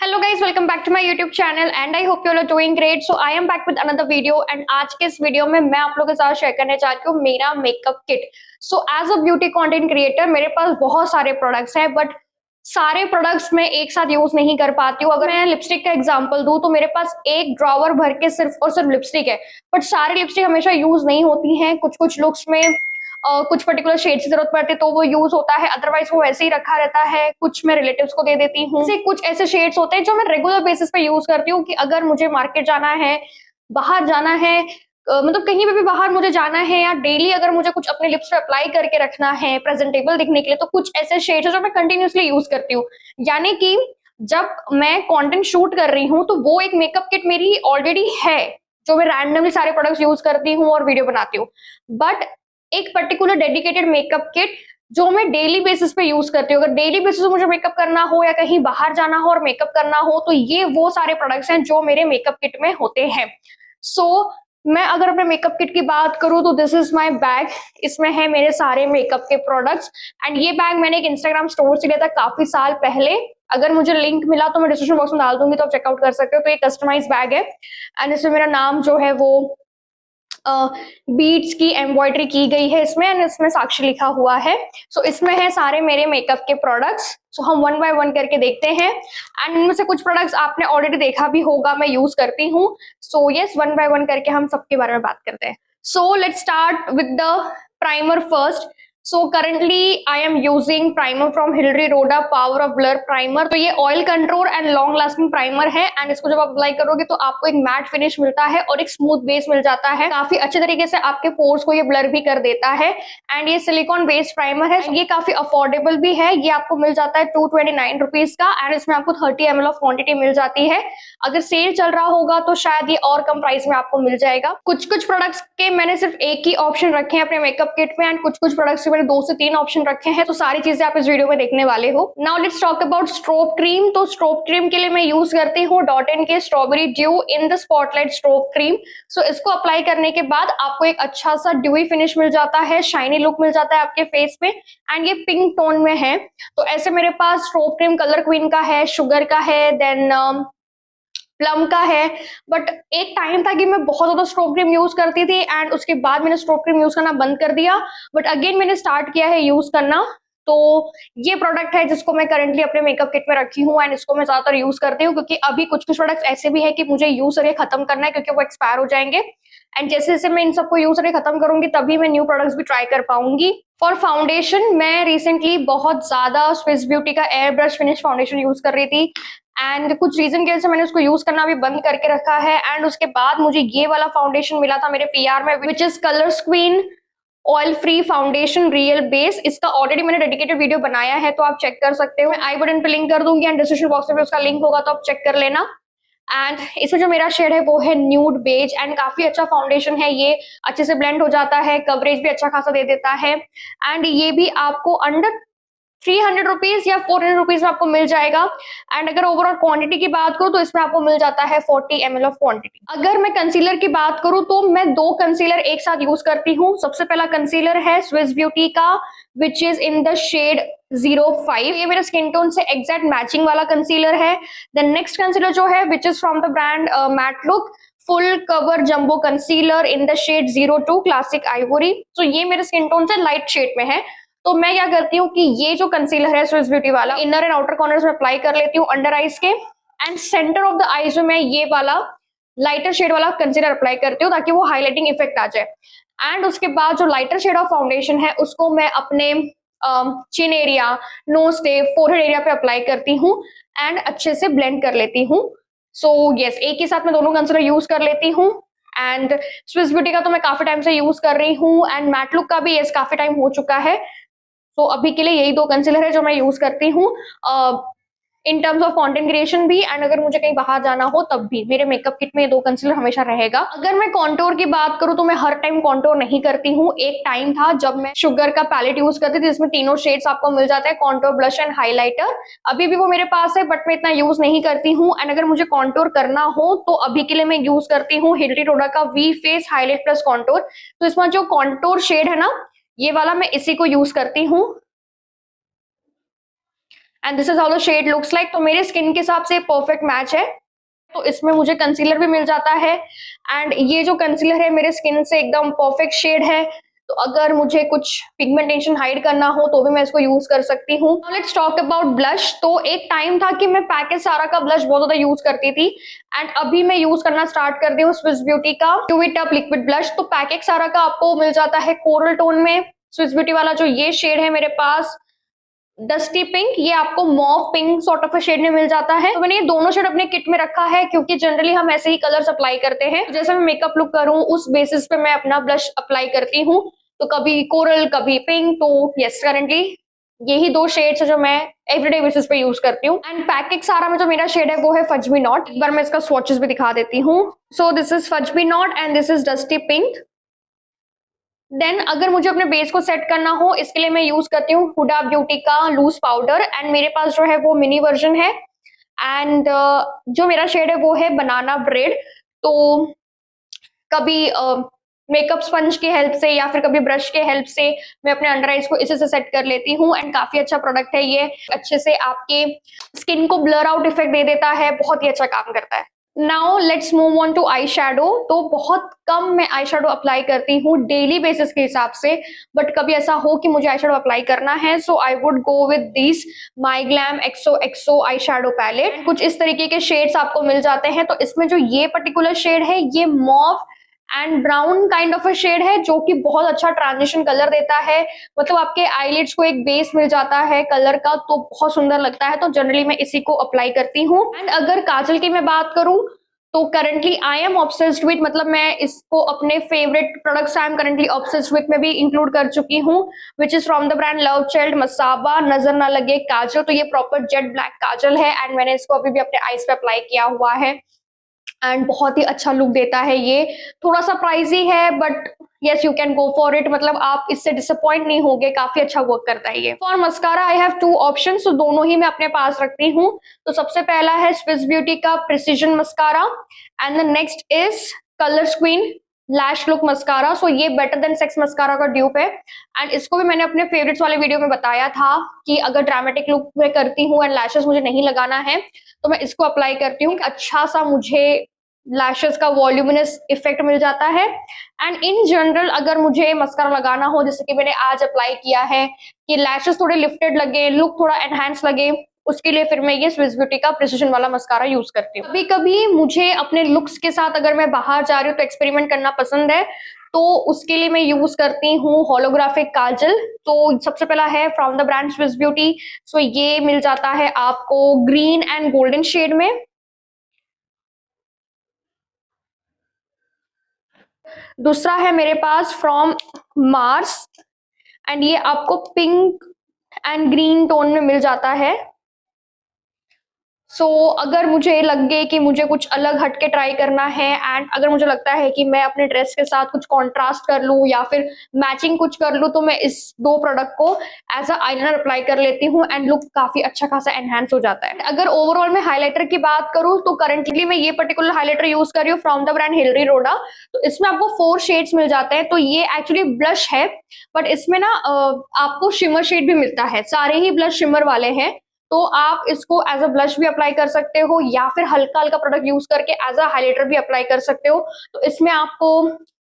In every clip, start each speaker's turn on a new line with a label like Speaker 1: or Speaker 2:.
Speaker 1: Hello guys, welcome back to my YouTube channel and I hope you are doing great. So I am back with another video and आज के इस video में मैं आप लोगों के साथ शेयर करने चाहती हूँ मेरा makeup kit. So as a beauty content creator मेरे पास बहुत सारे प्रोडक्ट्स हैं, बट सारे प्रोडक्ट्स मैं एक साथ यूज नहीं कर पाती हूँ। अगर मैं लिपस्टिक का एग्जांपल दूं तो मेरे पास एक ड्रॉवर भर के सिर्फ और सिर्फ लिपस्टिक है, बट सारी लिपस्टिक हमेशा यूज नहीं होती हैं। कुछ कुछ लुक्स में कुछ पर्टिकुलर शेड की जरूरत पड़ती है तो वो यूज होता है, अदरवाइज वो वैसे ही रखा रहता है। कुछ मैं रिलेटिव्स को दे देती हूँ। कुछ ऐसे शेड्स होते हैं जो मैं रेगुलर बेसिस पे यूज करती हूँ कि अगर मुझे मार्केट जाना है, बाहर जाना है, मतलब कहीं पे भी बाहर मुझे जाना है, या डेली अगर मुझे कुछ अपने लिप्स पे अप्लाई करके रखना है प्रेजेंटेबल दिखने के लिए, तो कुछ ऐसे शेड्स है जो मैं कंटिन्यूसली यूज करती हूँ। यानी कि जब मैं कंटेंट शूट कर रही हूँ तो वो एक मेकअप किट मेरी ऑलरेडी है जो मैं रैंडमली सारे प्रोडक्ट्स यूज करती हूँ और वीडियो बनाती हूँ। बट एक पर्टिकुलर डेडिकेटेड मेकअप किट जो मैं डेली बेसिस पे यूज करती हूँ, अगर डेली बेसिस पे मुझे मेकअप करना हो या कहीं बाहर जाना हो और मेकअप करना हो, तो ये वो सारे प्रोडक्ट्स हैं जो मेरे मेकअप किट में होते हैं। मैं अगर अपने मेकअप किट की बात करूं तो दिस इज माय बैग। इसमें है मेरे सारे मेकअप के प्रोडक्ट्स एंड ये बैग मैंने एक इंस्टाग्राम स्टोर से लिया था काफी साल पहले। अगर मुझे लिंक मिला तो मैं डिस्क्रिप्शन बॉक्स में डाल दूंगी, तो आप चेकआउट कर सकते हो। तो ये कस्टमाइज बैग है एंड इसमें मेरा नाम जो है वो बीड्स की एम्ब्रॉयडरी की गई है इसमें, एंड इसमें साक्षी लिखा हुआ है। सो इसमें है सारे मेरे मेकअप के प्रोडक्ट्स। सो हम वन बाय वन करके देखते हैं एंड इनमें से कुछ प्रोडक्ट्स आपने ऑलरेडी देखा भी होगा, मैं यूज करती हूँ। So yes, one by one करके हम सबके बारे में बात करते हैं। So let's start with the primer first. So currently I am using primer from Hillary Rodan power of blur primer. तो ये oil control and long lasting primer है एंड इसको जब आप अप्लाई करोगे तो आपको एक मैट फिनिश मिलता है और एक स्मूथ बेस मिल जाता है। काफी अच्छे तरीके से आपके पोर्स को ये ब्लर भी कर देता है एंड ये सिलिकॉन बेस्ड प्राइमर है। ये काफी अफोर्डेबल भी है, ये आपको मिल जाता है 229 रुपीज का एंड इसमें आपको 30 ml ऑफ क्वांटिटी मिल जाती है। अगर सेल चल रहा होगा तो शायद ये और कम प्राइस में आपको मिल जाएगा। कुछ कुछ प्रोडक्ट्स के मैंने सिर्फ एक ही ऑप्शन रखे हैं अपने मेकअप किट में एंड कुछ कुछ प्रोडक्ट्स के मैंने 2 से 3 ऑप्शन रखे हैं। तो सारी चीजें आप इस वीडियो में देखने वाले हो। Now let's talk about strobe cream. तो स्ट्रोब क्रीम के लिए मैं यूज करती हूँ Dot and Key strawberry dew in the spotlight strobe cream. So इसको अप्लाई करने के बाद आपको एक अच्छा सा ड्यूई फिनिश मिल जाता है, शाइनी लुक मिल जाता है आपके फेस पे एंड ये पिंक टोन में है। तो ऐसे मेरे पास स्ट्रोब क्रीम कलर क्वीन का है, शुगर का है, देन प्लम का है। बट एक टाइम था कि मैं बहुत ज्यादा स्ट्रोब क्रीम यूज करती थी एंड उसके बाद मैंने स्ट्रोब क्रीम यूज करना बंद कर दिया, बट अगेन मैंने स्टार्ट किया है यूज करना। तो ये प्रोडक्ट है जिसको मैं करंटली अपने मेकअप किट में रखी हूँ एंड इसको मैं ज्यादातर यूज करती हूँ, क्योंकि अभी कुछ कुछ प्रोडक्ट्स ऐसे भी है कि मुझे यूज करके खत्म करना है क्योंकि वो एक्सपायर हो जाएंगे एंड जैसे जैसे मैं इन सबको यूज करके खत्म करूंगी तभी मैं न्यू प्रोडक्ट्स भी ट्राई कर पाऊंगी। फॉर फाउंडेशन मैं रिसेंटली बहुत ज्यादा स्विस ब्यूटी का air brush finish foundation use कर रही थी एंड कुछ रीजन की वजह से मैंने उसको यूज करना भी बंद करके रखा है एंड उसके बाद मुझे ये वाला फाउंडेशन मिला था मेरे पीआर में, which is Colors queen oil free foundation real base. इसका ऑलरेडी मैंने डेडिकेटेड वीडियो बनाया है तो आप चेक कर सकते हो। आई बटन पे लिंक कर दूंगी एंड डिस्क्रिप्शन बॉक्स में भी उसका लिंक होगा तो आप चेक कर लेना। एंड इसमें जो मेरा शेड है वो है न्यूड बेज एंड काफी अच्छा फाउंडेशन है। ये अच्छे से ब्लेंड हो जाता है, कवरेज भी अच्छा खासा दे देता है एंड ये भी आपको अंडर 300 रुपीज या 400 रुपीज में आपको मिल जाएगा। एंड अगर ओवरऑल क्वांटिटी की बात करूं तो इसमें आपको मिल जाता है 40 ml ऑफ क्वांटिटी। अगर मैं कंसीलर की बात करूं तो मैं 2 कंसीलर एक साथ यूज करती हूँ। सबसे पहला कंसीलर है स्विस ब्यूटी का which is in the shade 05। ये मेरे स्किन टोन से एग्जैक्ट मैचिंग वाला कंसीलर है। देन नेक्स्ट कंसीलर जो है which is from the brand Matt Look full cover jumbo concealer in the shade 02 classic ivory. तो ये मेरे स्किन टोन से लाइट शेड में है। तो मैं क्या करती हूँ कि ये जो कंसीलर है स्विस ब्यूटी वाला इनर एंड आउटर कॉर्नर्स में अप्लाई कर लेती हूँ अंडर आईज के and centre of the eyes में मैं ये वाला लाइटर शेड वाला कंसीलर अप्लाई करती हूँ ताकि वो हाईलाइटिंग इफेक्ट आ जाए। एंड उसके बाद जो लाइटर शेड ऑफ फाउंडेशन है उसको मैं अपने चिन area, knows tip, forehead area पे अप्लाई करती हूँ एंड अच्छे से ब्लेंड कर लेती हूँ। सो यस, एक ही साथ मैं दोनों कंसीलर यूज कर लेती हूँ। एंड स्विस ब्यूटी का तो मैं काफी टाइम से यूज कर रही हूँ एंड मैट लुक का भी यस काफी टाइम हो चुका है। तो अभी के लिए यही 2 कंसीलर है जो मैं यूज करती हूँ in terms of content creation भी एंड अगर मुझे कहीं बाहर जाना हो तब भी मेरे मेकअप किट में ये 2 कंसीलर हमेशा रहेगा। अगर मैं कॉन्टोर की बात करूं तो मैं हर टाइम कॉन्टोर नहीं करती हूँ। एक टाइम था जब मैं शुगर का पैलेट यूज करती थी जिसमें तीनों शेड्स आपको मिल जाते हैं, कॉन्टोर, ब्लश एंड हाईलाइटर। अभी भी वो मेरे पास है बट मैं इतना यूज नहीं करती हूँ एंड अगर मुझे कॉन्टोर करना हो तो अभी के लिए मैं यूज करती हूँ हिलरी रोडा का V face highlight plus contour. तो इसमें जो कॉन्टोर शेड है ना, ये वाला मैं इसी को यूज करती हूँ and this is how the shade looks like. तो मेरे स्किन के हिसाब से परफेक्ट मैच है। तो इसमें मुझे कंसीलर भी मिल जाता है एंड ये जो कंसीलर है मेरे स्किन से एकदम परफेक्ट शेड है। तो अगर मुझे कुछ पिगमेंटेशन हाइड करना हो तो भी मैं इसको यूज कर सकती हूँ। Let's talk about blush. तो एक टाइम था कि मैं पैकेज सारा का ब्लश बहुत ज्यादा यूज करती थी एंड अभी मैं यूज करना स्टार्ट कर दी हूँ स्विस ब्यूटी का यूवी टॉप लिक्विड ब्लश। तो पैकेज सारा का आपको मिल जाता है कोरल टोन में। स्विस ब्यूटी वाला जो ये शेड है मेरे पास डस्टी पिंक, ये आपको mauve pink sort of shade में मिल जाता है। तो मैंने ये दोनों शेड अपने किट में रखा है क्योंकि जनरली हम ऐसे ही कलर्स अप्लाई करते हैं। जैसे मैं मेकअप लुक करूं उस बेसिस पे मैं अपना ब्लश अप्लाई करती हूँ। तो कभी कोरल कभी पिंक। तो यस, करेंटली यही दो शेड्स है जो मैं एवरीडे बेसिस पे यूज करती हूँ। एंड पैकेज सारा में जो मेरा शेड है वो है फज मी नॉट। एक बार मैं इसका स्वॉचेस भी दिखा देती हूँ। So this is fudge me not and this is dusty pink. Then अगर मुझे अपने बेस को सेट करना हो इसके लिए मैं यूज करती हूँ हुडा ब्यूटी का लूज पाउडर एंड मेरे पास जो है वो मिनी वर्जन है। एंड जो मेरा शेड है वो है बनाना ब्रेड। तो कभी मेकअप स्पंज की हेल्प से या फिर कभी ब्रश के हेल्प से मैं अपने अंडर आइज को इसी से सेट कर लेती हूँ एंड काफी अच्छा प्रोडक्ट है ये। अच्छे से आपके स्किन को ब्लर आउट इफेक्ट दे देता है, बहुत ही अच्छा काम करता है। Now let's move on to eye shadow. तो बहुत कम मैं आई शेडो अप्लाई करती हूँ डेली बेसिस के हिसाब से, बट कभी ऐसा हो कि मुझे आई शेडो अप्लाई करना है so I would go with this my glam XO XO eye shadow palette. कुछ इस तरीके के शेड्स आपको मिल जाते हैं। तो इसमें जो ये पर्टिकुलर शेड है ये mauve and brown kind of a shade है जो कि बहुत अच्छा ट्रांजिशन कलर देता है। मतलब आपके आईलिड्स को एक बेस मिल जाता है कलर का, तो बहुत सुंदर लगता है। तो जनरली मैं इसी को अप्लाई करती हूँ। एंड अगर काजल की मैं बात करूं तो currently I am obsessed with, मतलब मैं इसको अपने favourite products I am currently obsessed with में भी इंक्लूड कर चुकी हूँ, विच is from the brand love child Masaba नजर ना लगे काजल। तो ये प्रॉपर जेट ब्लैक काजल है एंड मैंने इसको अभी भी अपने आईज पे अप्लाई किया हुआ है एंड बहुत ही अच्छा लुक देता है। ये थोड़ा सा प्राइसी है but yes you can go for it, मतलब आप इससे डिसअपॉइंट नहीं होगे, काफी अच्छा वर्क करता है ये। For mascara I have two options, तो दोनों ही मैं अपने पास रखती हूँ। तो सबसे पहला है स्विस ब्यूटी का precision mascara and the next is Colors Queen lash look mascara. So ये बेटर देन सेक्स मस्कारा का ड्यूप है एंड इसको भी मैंने अपने फेवरेट्स वाले वीडियो में बताया था कि अगर ड्रामेटिक लुक में करती हूँ एंड लैशेस मुझे नहीं लगाना है तो मैं इसको अप्लाई करती हूँ। अच्छा सा मुझे लैशेस का वॉल्यूमिनस इफेक्ट मिल जाता है। एंड इन जनरल अगर मुझे मस्कारा लगाना हो जैसे कि मैंने आज अप्लाई किया है कि लैशेस थोड़े लिफ्टेड लगे, लुक थोड़ा एनहांस लगे, उसके लिए फिर मैं ये स्विस ब्यूटी का प्रिसीजन वाला मस्कारा यूज करती हूँ। कभी कभी मुझे अपने लुक्स के साथ अगर मैं बाहर जा रही हूँ तो एक्सपेरिमेंट करना पसंद है, तो उसके लिए मैं यूज करती हूँ होलोग्राफिक काजल। तो सबसे पहला है from the brand Swiss Beauty. So ये मिल जाता है आपको ग्रीन एंड गोल्डन शेड में। दूसरा है मेरे पास फ्रॉम मार्स एंड ये आपको पिंक एंड ग्रीन टोन में मिल जाता है। सो अगर मुझे लगे कि मुझे कुछ अलग हटके ट्राई करना है एंड अगर मुझे लगता है कि मैं अपने ड्रेस के साथ कुछ कॉन्ट्रास्ट कर लूं या फिर मैचिंग कुछ कर लूं तो मैं इस दो प्रोडक्ट को एज अ आईलाइनर अप्लाई कर लेती हूँ एंड लुक काफी अच्छा खासा एनहांस हो जाता है। अगर ओवरऑल मैं हाइलाइटर की बात करूँ तो करंटली मैं ये पर्टिकुलर हाइलाइटर यूज कर रही हूँ फ्रॉम द ब्रांड हिलरी रोडा। तो इसमें आपको 4 शेड्स मिल जाते हैं। तो ये एक्चुअली ब्लश है बट इसमें ना आपको शिमर शेड भी मिलता है। सारे ही ब्लश शिमर वाले हैं, तो आप इसको एज अ ब्लश भी अप्लाई कर सकते हो या फिर हल्का हल्का प्रोडक्ट यूज करके एज अ हाइलाइटर भी अप्लाई कर सकते हो। तो इसमें आपको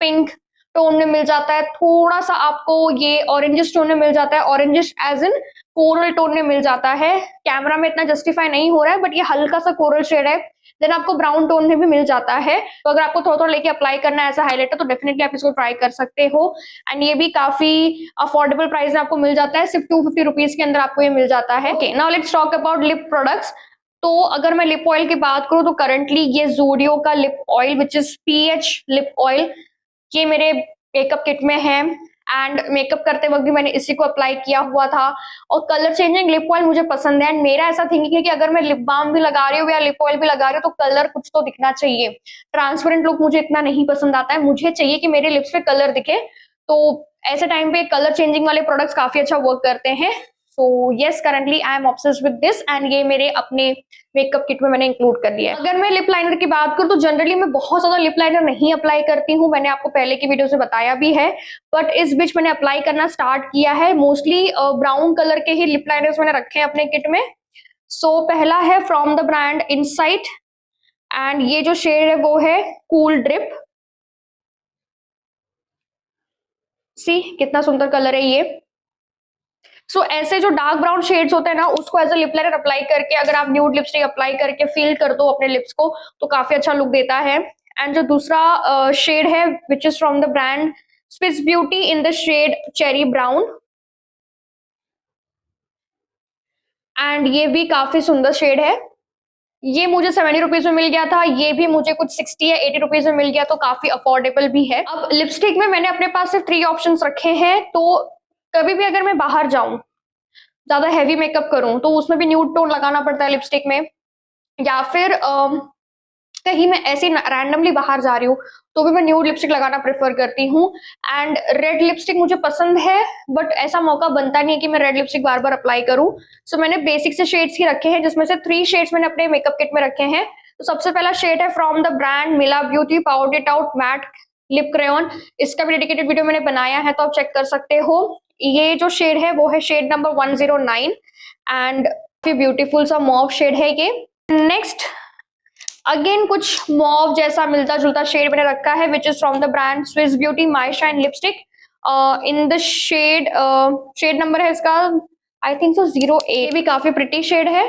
Speaker 1: पिंक टोन में मिल जाता है, थोड़ा सा आपको ये ऑरेंजिश टोन में मिल जाता है, orangish as in coral tone में मिल जाता है। कैमरा में इतना जस्टिफाई नहीं हो रहा है बट ये हल्का सा कोरल शेड है। देन आपको ब्राउन टोन में भी मिल जाता है। तो अगर आपको थोड़ा थोड़ा लेके अप्लाई करना है ऐसा हाइलाइटर तो डेफिनेटली आप इसको ट्राई कर सकते हो एंड ये भी काफी अफोर्डेबल प्राइस में आपको मिल जाता है। सिर्फ 250 रुपीज के अंदर आपको ये मिल जाता है। Okay, now let's talk about lip products. तो अगर मैं लिप ऑयल की बात करूं तो करंटली ये ज़ोडियो का lip oil which is pH lip oil, ये मेरे मेकअप किट में है एंड मेकअप करते वक्त भी मैंने इसी को अप्लाई किया हुआ था। और कलर चेंजिंग लिप ऑयल मुझे पसंद है एंड मेरा ऐसा थिंकिंग है कि अगर मैं लिप बाम भी लगा रही हूँ या लिप ऑयल भी लगा रही हूँ तो कलर कुछ तो दिखना चाहिए। ट्रांसपेरेंट लुक मुझे इतना नहीं पसंद आता है, मुझे चाहिए कि मेरे लिप्स पे कलर दिखे। तो ऐसे टाइम पे कलर चेंजिंग वाले प्रोडक्ट्स काफी अच्छा वर्क करते हैं। So yes, currently I am obsessed with this and ये मेरे अपने मेकअप किट में मैंने इंक्लूड कर लिया है। अगर मैं लिप लाइनर की बात करूँ तो जनरली मैं बहुत ज्यादा लिप लाइनर नहीं अप्लाई करती हूँ, मैंने आपको पहले की वीडियो से बताया भी है, बट इस बीच मैंने अप्लाई करना स्टार्ट किया है। मोस्टली ब्राउन कलर के ही लिप लाइनर्स मैंने रखे हैं अपने किट में। सो पहला है from the brand insight and ये जो शेड है वो है कूल ड्रिप। सी कितना सुंदर कलर है ये। सो ऐसे जो डार्क ब्राउन शेड्स होते हैं ना, उसको as a lip liner apply करके अगर आप न्यूड लिपस्टिक अप्लाई करके फिल कर दो अपने लिप्स को तो काफी अच्छा लुक देता है। एंड जो दूसरा शेड है which is from the brand Swiss Beauty in the shade cherry brown and ये भी काफी सुंदर शेड है। ये मुझे 70 रुपीज में मिल गया था, ये भी मुझे कुछ 60 या 80 रुपीज में मिल गया, तो काफी अफोर्डेबल भी है। अब लिपस्टिक में मैंने अपने पास सिर्फ 3 ऑप्शंस रखे हैं, तो कभी भी अगर मैं बाहर जाऊं ज्यादा हैवी मेकअप करूं तो उसमें भी न्यूड टोन लगाना पड़ता है लिपस्टिक में, या फिर कहीं मैं ऐसे रैंडमली बाहर जा रही हूँ तो भी मैं न्यूड लिपस्टिक लगाना प्रेफर करती हूँ। एंड रेड लिपस्टिक मुझे पसंद है बट ऐसा मौका बनता नहीं है कि मैं रेड लिपस्टिक बार बार अप्लाई करूँ। सो मैंने बेसिक से शेड्स ही रखे हैं, जिसमें से 3 शेड्स मैंने अपने मेकअप किट में रखे हैं। तो सबसे पहला शेड है फ्रॉम द ब्रांड मिला beauty powder it out mat lip crayon. इसका भी डेडिकेटेड वीडियो मैंने बनाया है तो आप चेक कर सकते हो। ये जो शेड है वो है शेड नंबर 109 एंड काफी ब्यूटीफुल सा मॉव शेड है ये। नेक्स्ट अगेन कुछ मॉव जैसा मिलता जुलता शेड मैंने रखा है which is from the brand Swiss Beauty my shine lipstick in the shade number है इसका आई थिंक सो 08। भी काफी प्रिटी शेड है।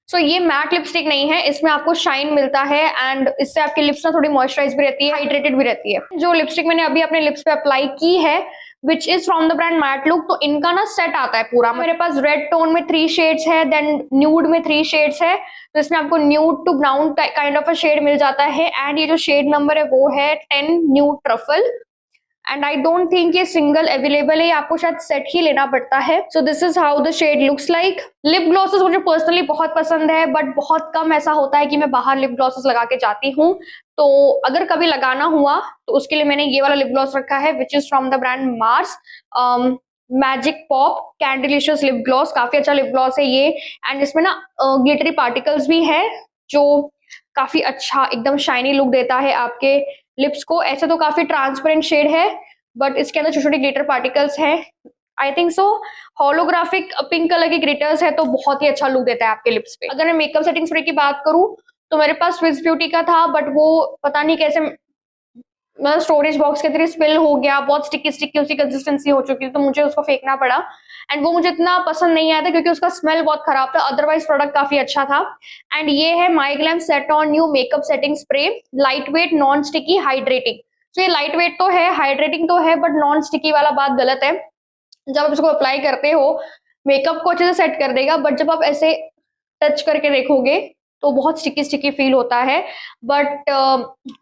Speaker 1: सो ये मैट लिपस्टिक नहीं है, इसमें आपको शाइन मिलता है एंड इससे आपकी लिप्स ना थोड़ी मॉइस्चराइज भी रहती है, हाइड्रेटेड भी रहती है। जो लिपस्टिक मैंने अभी अपने लिप्स पे अप्लाई की है which is from the brand Matt look, तो इनका ना सेट आता है पूरा। मेरे पास रेड टोन में 3 शेड्स है, देन न्यूड में 3 शेड्स है, तो इसमें आपको nude to brown kind of a shade मिल जाता है। एंड ये जो शेड नंबर है वो है 10 nude truffle and I don't think ये सिंगल अवेलेबल है, आपको शायद सेट ही लेना पड़ता है। So this is how the shade looks like. Lip glosses मुझे पर्सनली बहुत पसंद है बट बहुत कम ऐसा होता है कि मैं बाहर लिप ग्लॉसेस लगा के जाती हूँ, तो अगर कभी लगाना हुआ तो उसके लिए मैंने ये वाला लिप ग्लॉस रखा है which is from the brand Mars magic pop candylicious lip gloss. काफी अच्छा लिप ग्लॉस है ये एंड इसमें ना ग्लिटरी पार्टिकल्स भी है जो काफी अच्छा एकदम शाइनी लुक देता है आपके लिप्स को। ऐसे तो काफी ट्रांसपेरेंट शेड है बट इसके अंदर छोटे छोटे ग्लिटर पार्टिकल्स हैं, I think so holographic pink colour के ग्लिटर्स है, तो बहुत ही अच्छा लुक देता है आपके लिप्स पे। अगर मैं मेकअप सेटिंग स्प्रे की बात करूं तो मेरे पास स्विस ब्यूटी का था बट वो पता नहीं कैसे मतलब स्टोरेज बॉक्स के थ्रू स्पिल हो गया, बहुत स्टिकी स्टिकी उसकी कंसिस्टेंसी हो चुकी थी, तो मुझे उसको फेंकना पड़ा एंड वो मुझे इतना पसंद नहीं आया था क्योंकि उसका स्मेल बहुत खराब था। अदरवाइज प्रोडक्ट काफी अच्छा था। एंड ये है my glam set on new makeup setting spray, lightweight non sticky hydrating. तो ये लाइट वेट तो है, हाइड्रेटिंग तो है, बट नॉन स्टिकी वाला बात गलत है। जब आप इसको अप्लाई करते हो मेकअप को अच्छे से सेट कर देगा, बट जब आप ऐसे टच करके देखोगे तो बहुत स्टिकी स्टिकी फील होता है, बट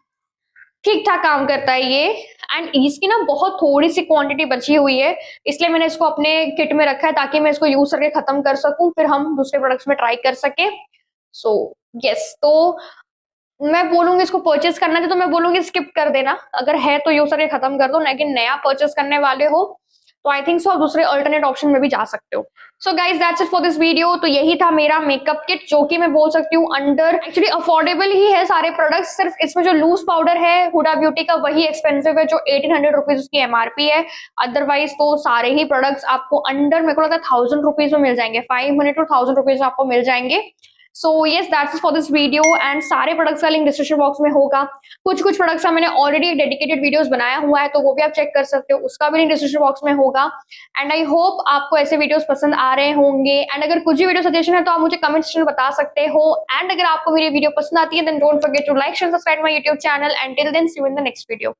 Speaker 1: ठीक ठाक काम करता है ये। एंड इसकी ना बहुत थोड़ी सी क्वांटिटी बची हुई है, इसलिए मैंने इसको अपने किट में रखा है ताकि मैं इसको यूज करके खत्म कर सकूं, फिर हम दूसरे प्रोडक्ट्स में ट्राई कर सके। सो यस, तो मैं बोलूंगी इसको परचेज करना है तो मैं बोलूंगी स्किप कर देना, अगर है तो यूज करके खत्म कर दो, लेकिन नया परचेज करने वाले हो तो आई थिंक सो आप दूसरे अल्टरनेट ऑप्शन में भी जा सकते हो। So guys that's it for this video. तो यही था मेरा मेकअप किट जो कि मैं बोल सकती हूँ अंडर एक्चुअली अफोर्डेबल ही है सारे प्रोडक्ट्स। सिर्फ इसमें जो लूज पाउडर है हुडा ब्यूटी का वही एक्सपेंसिव है जो 1800 रुपीज उसकी एमआरपी है। अदरवाइज तो सारे ही प्रोडक्ट्स आपको अंडर मेरे को लगता है 1000 रुपीज में मिल जाएंगे, 500 to 1000 रुपीज में आपको मिल जाएंगे। So yes that's it for this video and सारे प्रोडक्ट्स का लिंक डिस्क्रिप्शन बॉक्स में होगा। कुछ कुछ प्रोडक्ट्स का मैंने ऑलरेडी एक डेडिकेटेड वीडियोस बनाया हुआ है तो वो भी आप चेक कर सकते हो, उसका भी लिंक डिस्क्रिप्शन बॉक्स में होगा। एंड आई होप आपको ऐसे वीडियोस पसंद आ रहे होंगे एंड अगर कुछ भी वीडियो सजेशन है तो आप मुझे कमेंट सेक्शन में बता सकते हो। एंड अगर आपको मेरी वीडियो पसंद आती है then don't forget to like share subscribe my YouTube channel and till then see you in the next video.